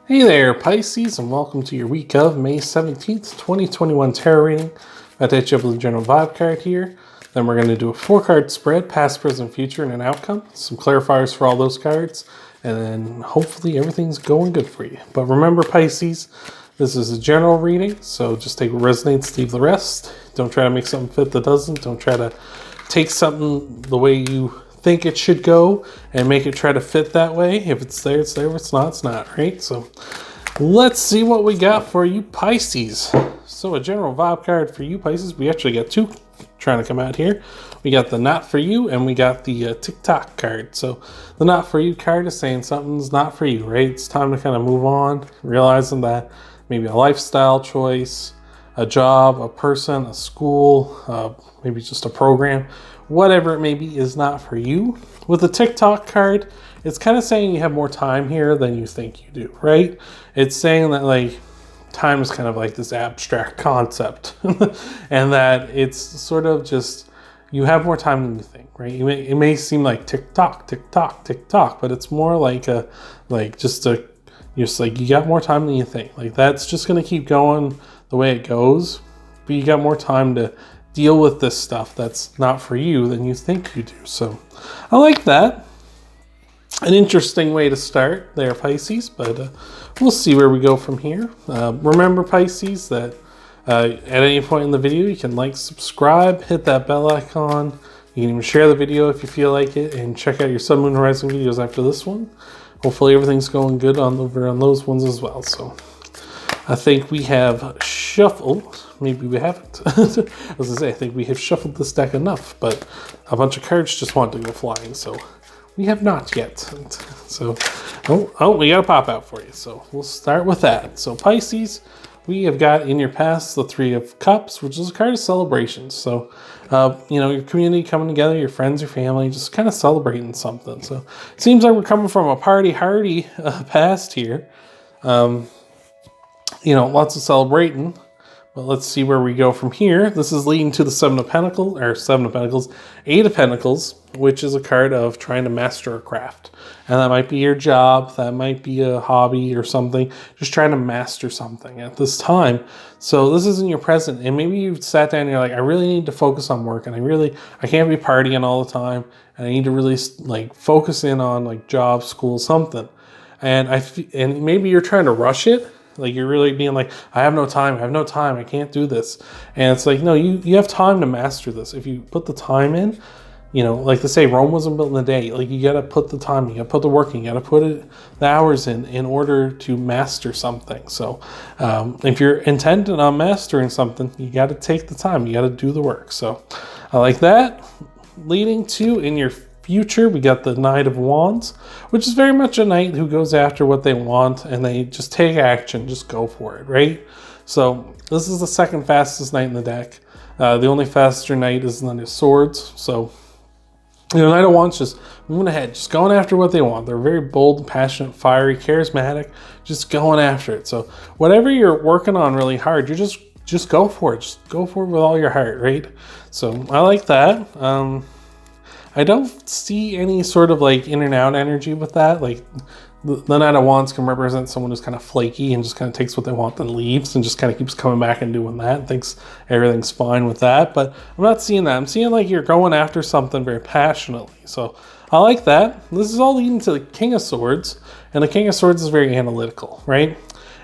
Hey there, Pisces, and welcome to your week of May 17th, 2021 tarot reading. I'll hit you up with a general vibe card here. Then we're going to do a 4-card spread, past, present, future, and an outcome. Some clarifiers for all those cards. And then hopefully everything's going good for you. But remember, Pisces, this is a general reading, so just take what resonates, leave the rest. Don't try to make something fit that doesn't. Don't try to take something the way you think it should go and make it try to fit that way. If it's there, it's there. If it's not, it's not, right? So let's see what we got for you, Pisces. So a general vibe card for you, Pisces. We actually got two trying to come out here. We got the not for you and we got the TikTok card. So the not for you card is saying something's not for you, right? It's time to kind of move on, realizing that maybe a lifestyle choice, a job, a person, a school, maybe just a program, whatever it may be, is not for you. With the TikTok card, it's kind of saying you have more time here than you think you do, right? It's saying that like time is kind of like this abstract concept and that it's sort of just you have more time than you think, right? It may seem like tick-tock, tick-tock, tick-tock, but it's more like just like you got more time than you think. Like that's just going to keep going the way it goes, but you got more time to deal with this stuff that's not for you than you think you do. So I like that. An interesting way to start there, Pisces, but we'll see where we go from here. Remember, Pisces, that at any point in the video, you can like, subscribe, hit that bell icon. You can even share the video if you feel like it, and check out your Sun, Moon, Horizon videos after this one. Hopefully everything's going good over on those ones as well. So I think we have shuffled, maybe we haven't. I was gonna say, I think we have shuffled this deck enough, but a bunch of cards just want to go flying, so we have not yet. So, we got a pop out for you, so we'll start with that. So Pisces, we have got in your past the Three of Cups, which is a card of celebration. So, your community coming together, your friends, your family, just kind of celebrating something. So it seems like we're coming from a party-hardy past here. Lots of celebrating, but let's see where we go from here. This is leading to the Seven of Pentacles, Eight of Pentacles, which is a card of trying to master a craft. And that might be your job, that might be a hobby or something, just trying to master something at this time. So this is in your present, and maybe you've sat down and you're like, I really need to focus on work, and I can't be partying all the time, and I need to really focus in on job, school, something. And maybe you're trying to rush it. Like you're really being like, I have no time, I can't do this. And it's like, no, you have time to master this. If you put the time in, like they say, Rome wasn't built in a day. Like you gotta put the time, you gotta put the work in, you gotta put the hours in order to master something. So if you're intended on mastering something, you gotta take the time, you gotta do the work. So I like that. Leading to, in your future, we got the Knight of Wands, which is very much a knight who goes after what they want and they just take action, just go for it, right? So this is the second fastest knight in the deck. The only faster knight is the Knight of Swords. So Knight of Wands just moving ahead, just going after what they want. They're very bold, passionate, fiery, charismatic, just going after it. So whatever you're working on really hard, you just go for it. Just go for it with all your heart, right? So I like that. I don't see any sort of in and out energy with that. Like the Knight of Wands can represent someone who's kind of flaky and just kind of takes what they want and leaves and just kind of keeps coming back and doing that and thinks everything's fine with that. But I'm not seeing that. I'm seeing you're going after something very passionately. So I like that. This is all leading to the King of Swords, and the King of Swords is very analytical, right?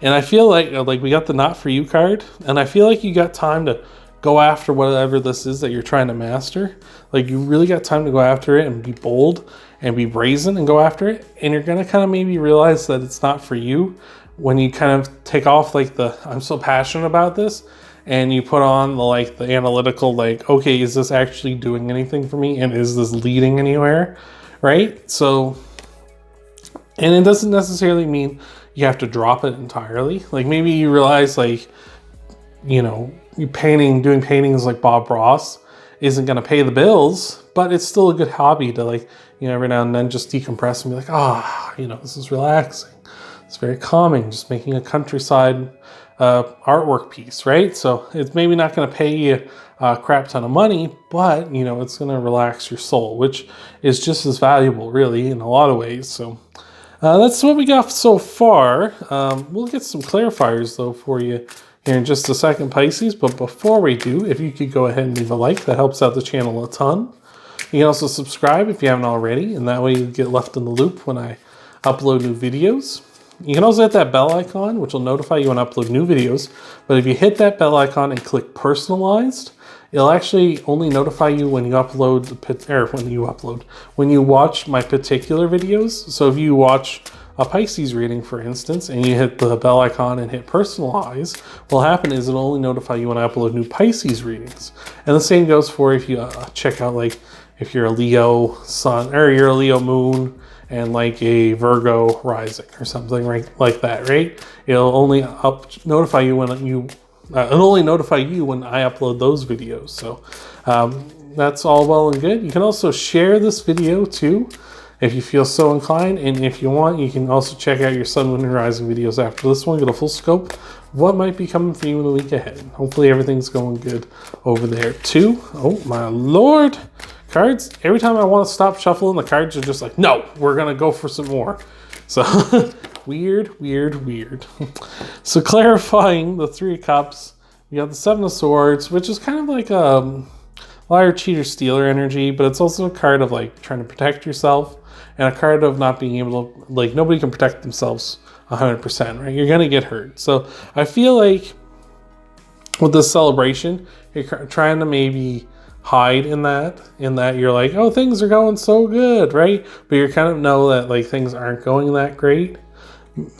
And I feel like we got the Not For You card, and I feel like you got time to go after whatever this is that you're trying to master. Like you really got time to go after it and be bold and be brazen and go after it. And you're going to kind of maybe realize that it's not for you when you kind of take off I'm so passionate about this, and you put on the analytical, okay, is this actually doing anything for me? And is this leading anywhere? Right? So, and it doesn't necessarily mean you have to drop it entirely. Like maybe you realize doing paintings like Bob Ross isn't going to pay the bills, but it's still a good hobby to every now and then just decompress and be like, this is relaxing. It's very calming, just making a countryside artwork piece, right? So it's maybe not going to pay you a crap ton of money, but it's going to relax your soul, which is just as valuable really in a lot of ways. So That's what we got so far. We'll get some clarifiers though for you here in just a second, Pisces. But before we do, if you could go ahead and leave a like, that helps out the channel a ton. You can also subscribe if you haven't already, and that way you get left in the loop when I upload new videos. You can also hit that bell icon, which will notify you when I upload new videos. But if you hit that bell icon and click personalized, it'll actually only notify you when you upload, when you watch my particular videos. So if you watch a Pisces reading, for instance, and you hit the bell icon and hit personalize, what'll happen is it'll only notify you when I upload new Pisces readings. And the same goes for if you check out, like, if you're a Leo sun, or you're a Leo moon, and like a Virgo rising or something like that, right? It'll only notify you when it'll only notify you when I upload those videos. So that's all well and good. You can also share this video too, if you feel so inclined. And if you want, you can also check out your sun, moon, and rising videos after this one. Get a full scope of what might be coming for you in the week ahead. Hopefully everything's going good over there too. Oh my Lord. Cards, every time I want to stop shuffling, the cards are just like, no, we're going to go for some more. So weird. So clarifying the Three of Cups, you got the Seven of Swords, which is kind of like a liar, cheater, stealer energy, but it's also a card of like trying to protect yourself, and a card of not being able to, like, nobody can protect themselves 100%, right? You're going to get hurt. So I feel like with this celebration, you're trying to maybe hide in that you're like, oh, things are going so good, right? But you kind of know that like things aren't going that great,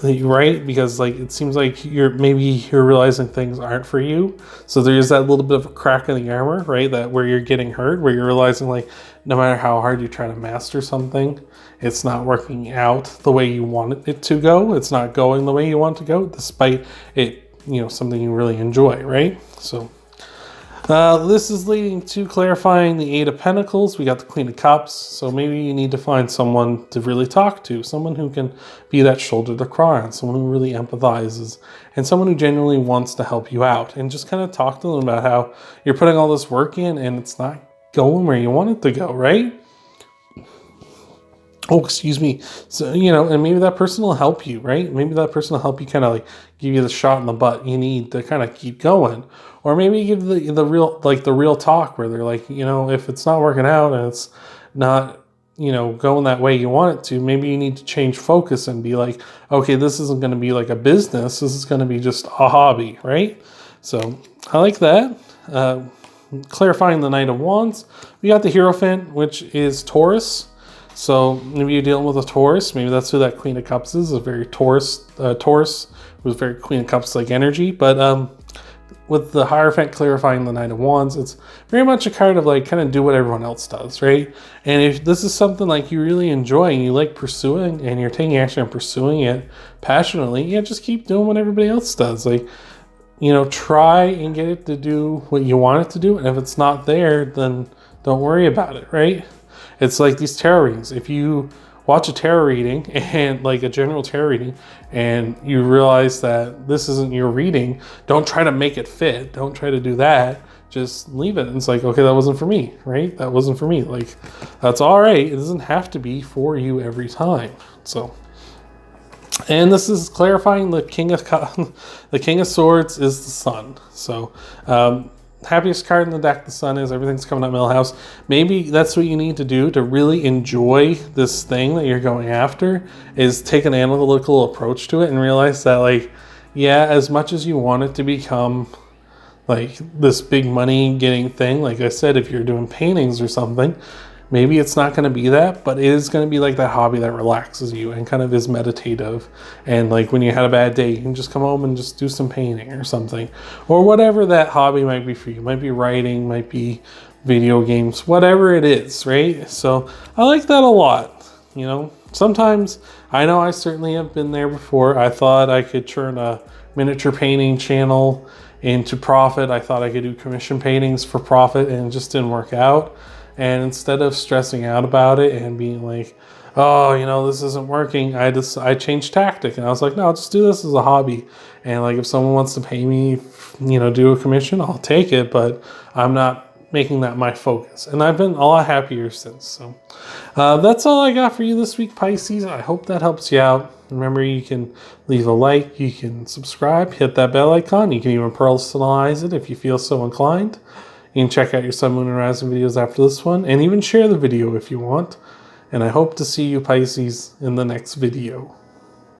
right? Because like it seems like you're realizing things aren't for you. So there's that little bit of a crack in the armor, right? That where you're getting hurt, where you're realizing like no matter how hard you try to master something, it's not working out the way you want it to go. It's not going the way you want it to go, despite it, something you really enjoy, right? So this is leading to clarifying the Eight of Pentacles. We got the Queen of Cups. So maybe you need to find someone to really talk to, someone who can be that shoulder to cry on, someone who really empathizes, and someone who genuinely wants to help you out. And just kind of talk to them about how you're putting all this work in and it's not going where you want it to go, right? Oh, excuse me. So, and maybe that person will help you, right? Maybe that person will help you kind of like give you the shot in the butt you need to kind of keep going. Or maybe give the real talk where they're like, if it's not working out and it's not, going that way you want it to, maybe you need to change focus and be like, okay, this isn't going to be like a business. This is going to be just a hobby, right? So I like that. Clarifying the Knight of Wands. We got the Hierophant, which is Taurus. So maybe you're dealing with a Taurus. Maybe that's who that Queen of Cups is. A very Taurus was very Queen of Cups like energy. But with the Hierophant clarifying the Knight of Wands, it's very much a card of like kind of do what everyone else does, right? And if this is something like you really enjoy and you like pursuing and you're taking action and pursuing it passionately, yeah, just keep doing what everybody else does. Like, try and get it to do what you want it to do. And if it's not there, then don't worry about it, right? It's like these tarot readings. If you watch a tarot reading and like a general tarot reading and you realize that this isn't your reading, don't try to make it fit. Don't try to do that. Just leave it. And it's like, okay, that wasn't for me, right? That wasn't for me. Like, that's all right. It doesn't have to be for you every time. So, and this is clarifying the King of Swords is the Sun. So, happiest card in the deck, the Sun is. Everything's coming up middle house. Maybe that's what you need to do to really enjoy this thing that you're going after, is take an analytical approach to it and realize that, like, yeah, as much as you want it to become like this big money getting thing, like I said, if you're doing paintings or something, maybe it's not going to be that, but it is going to be like that hobby that relaxes you and kind of is meditative. And like when you had a bad day, you can just come home and just do some painting or something, or whatever that hobby might be for you. Might be writing, might be video games, whatever it is, right? So I like that a lot. Sometimes I know I certainly have been there before. I thought I could turn a miniature painting channel into profit. I thought I could do commission paintings for profit, and it just didn't work out. And instead of stressing out about it and being like, oh, this isn't working, I changed tactic. And I was like, no, I'll just do this as a hobby. And like, if someone wants to pay me, do a commission, I'll take it. But I'm not making that my focus. And I've been a lot happier since. So that's all I got for you this week, Pisces. I hope that helps you out. Remember, you can leave a like, you can subscribe, hit that bell icon. You can even personalize it if you feel so inclined. You can check out your Sun, Moon, and Rising videos after this one, and even share the video if you want. And I hope to see you, Pisces, in the next video.